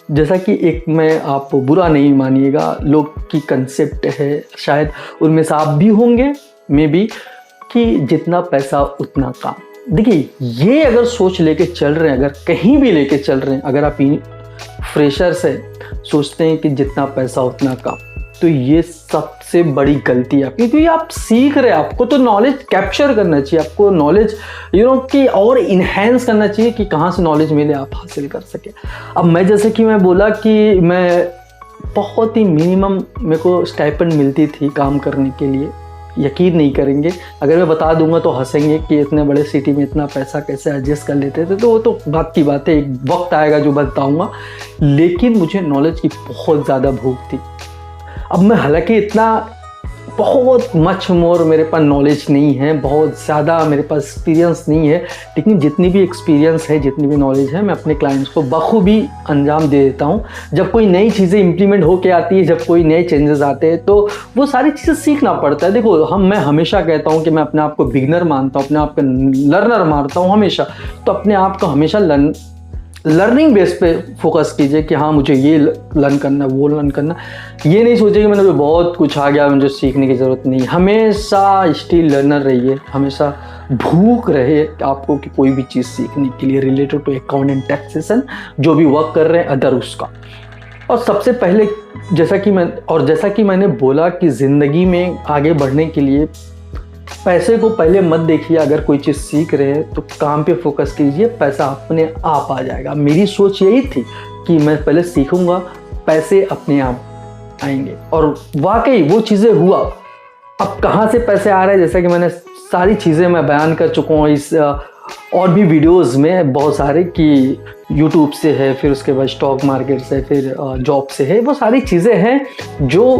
जैसा कि एक मैं, आप बुरा नहीं मानिएगा, लोग की कंसेप्ट है, शायद उनमें से आप भी होंगे, मे बी, कि जितना पैसा उतना काम। देखिए, ये अगर सोच लेके चल रहे हैं, अगर कहीं भी लेके चल रहे हैं, अगर आप फ्रेशर से सोचते हैं कि जितना पैसा उतना काम, तो ये सबसे बड़ी गलती है, क्योंकि आप सीख रहे हैं, आपको तो नॉलेज कैप्चर करना चाहिए, आपको नॉलेज कि और इन्हेंस करना चाहिए कि कहाँ से नॉलेज मिले, आप हासिल कर सके। अब मैं, जैसे कि मैं बोला कि मैं बहुत ही मिनिमम मेरे को स्टाइपेंड मिलती थी काम करने के लिए। यकीन नहीं करेंगे, अगर मैं बता दूंगा तो हंसेंगे कि इतने बड़े सिटी में इतना पैसा कैसे एडजस्ट कर लेते थे। तो वो तो बात की बात है, एक वक्त आएगा जो बताऊंगा। लेकिन मुझे नॉलेज की बहुत ज़्यादा भूख थी। अब मैं, हालांकि इतना बहुत मच मोर मेरे पास नॉलेज नहीं है, बहुत ज़्यादा मेरे पास एक्सपीरियंस नहीं है, लेकिन जितनी भी एक्सपीरियंस है, जितनी भी नॉलेज है, मैं अपने क्लाइंट्स को बखूबी अंजाम दे देता हूँ। जब कोई नई चीज़ें इंप्लीमेंट होके आती है, जब कोई नए चेंजेस आते हैं, तो वो सारी चीज़ें सीखना पड़ता है। देखो, मैं हमेशा कहता हूँ कि मैं अपने आप को बिगनर मानता हूँ, अपने आप को लर्नर मानता हूँ हमेशा। तो अपने आप को हमेशा लर्निंग बेस पे फोकस कीजिए कि हाँ, मुझे ये लर्न करना है, वो लर्न करना। ये नहीं सोचिए कि मैंने बहुत कुछ आ गया, मुझे सीखने की ज़रूरत नहीं। हमेशा स्टिल लर्नर रहिए, हमेशा भूख रहे आपको कि कोई भी चीज़ सीखने के लिए related to account and taxation, जो भी वर्क कर रहे हैं अदर उसका। और सबसे पहले, जैसा कि मैंने बोला कि ज़िंदगी में आगे बढ़ने के लिए पैसे को पहले मत देखिए। अगर कोई चीज़ सीख रहे हैं तो काम पे फोकस कीजिए, पैसा अपने आप आ जाएगा। मेरी सोच यही थी कि मैं पहले सीखूंगा, पैसे अपने आप आएंगे, और वाकई वो चीज़ें हुआ। अब कहाँ से पैसे आ रहे हैं, जैसा कि मैंने सारी चीज़ें मैं बयान कर चुका हूँ इस और भी वीडियोज़ में बहुत सारे, कि यूट्यूब से है, फिर उसके बाद स्टॉक मार्केट से, फिर जॉब से है। वो सारी चीज़ें हैं जो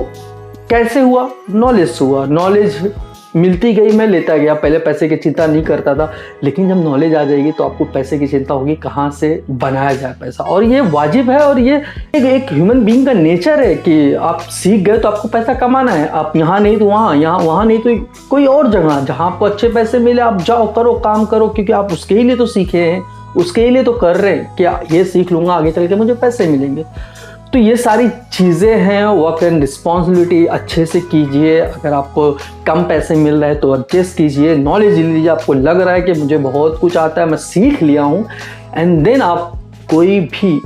कैसे हुआ, नॉलेज से हुआ। नॉलेज मिलती गई, मैं लेता गया। पहले पैसे की चिंता नहीं करता था, लेकिन जब नॉलेज आ जाएगी तो आपको पैसे की चिंता होगी, कहाँ से बनाया जाए पैसा। और ये वाजिब है, और ये एक ह्यूमन बीइंग का नेचर है कि आप सीख गए तो आपको पैसा कमाना है। आप यहाँ नहीं तो वहाँ, वहाँ नहीं तो कोई और जगह, जहाँ आपको अच्छे पैसे मिले आप जाओ, करो, काम करो, क्योंकि आप उसके ही लिए तो सीखे हैं, उसके ही लिए तो कर रहे हैं कि ये सीख लूँगा, आगे चल के मुझे पैसे मिलेंगे। तो ये सारी चीज़ें हैं। वर्क एंड रिस्पॉन्सिबिलिटी अच्छे से कीजिए। अगर आपको कम पैसे मिल रहे हैं तो एडजस्ट कीजिए, नॉलेज लीजिए। आपको लग रहा है कि मुझे बहुत कुछ आता है, मैं सीख लिया हूँ, एंड देन आप कोई भी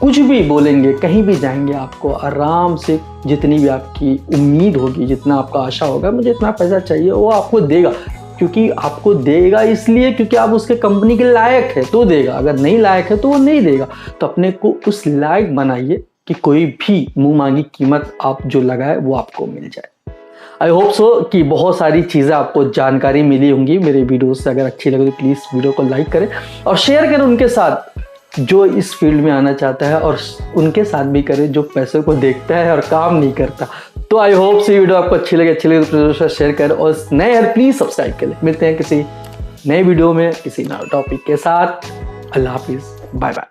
कुछ भी बोलेंगे, कहीं भी जाएंगे, आपको आराम से जितनी भी आपकी उम्मीद होगी, जितना आपका आशा होगा, मुझे इतना पैसा चाहिए, वो आपको देगा। क्योंकि आपको देगा इसलिए क्योंकि आप उसके कंपनी के लायक है तो देगा, अगर नहीं लायक है तो वो नहीं देगा। तो अपने को उस लायक बनाइए कि कोई भी मुंह मांगी कीमत आप जो लगाए वो आपको मिल जाए। आई होप सो कि बहुत सारी चीज़ें आपको जानकारी मिली होंगी मेरे वीडियो से। अगर अच्छी लगे तो प्लीज़ वीडियो को लाइक करें और शेयर करें उनके साथ जो इस फील्ड में आना चाहता है, और उनके साथ भी करें जो पैसों को देखता है और काम नहीं करता। तो आई होप से वीडियो आपको अच्छी लगे तो शेयर करें, और नए यार प्लीज़ सब्सक्राइब करें। मिलते हैं किसी नए वीडियो में किसी नए टॉपिक के साथ। अल्लाह हाफिज़, बाय बाय।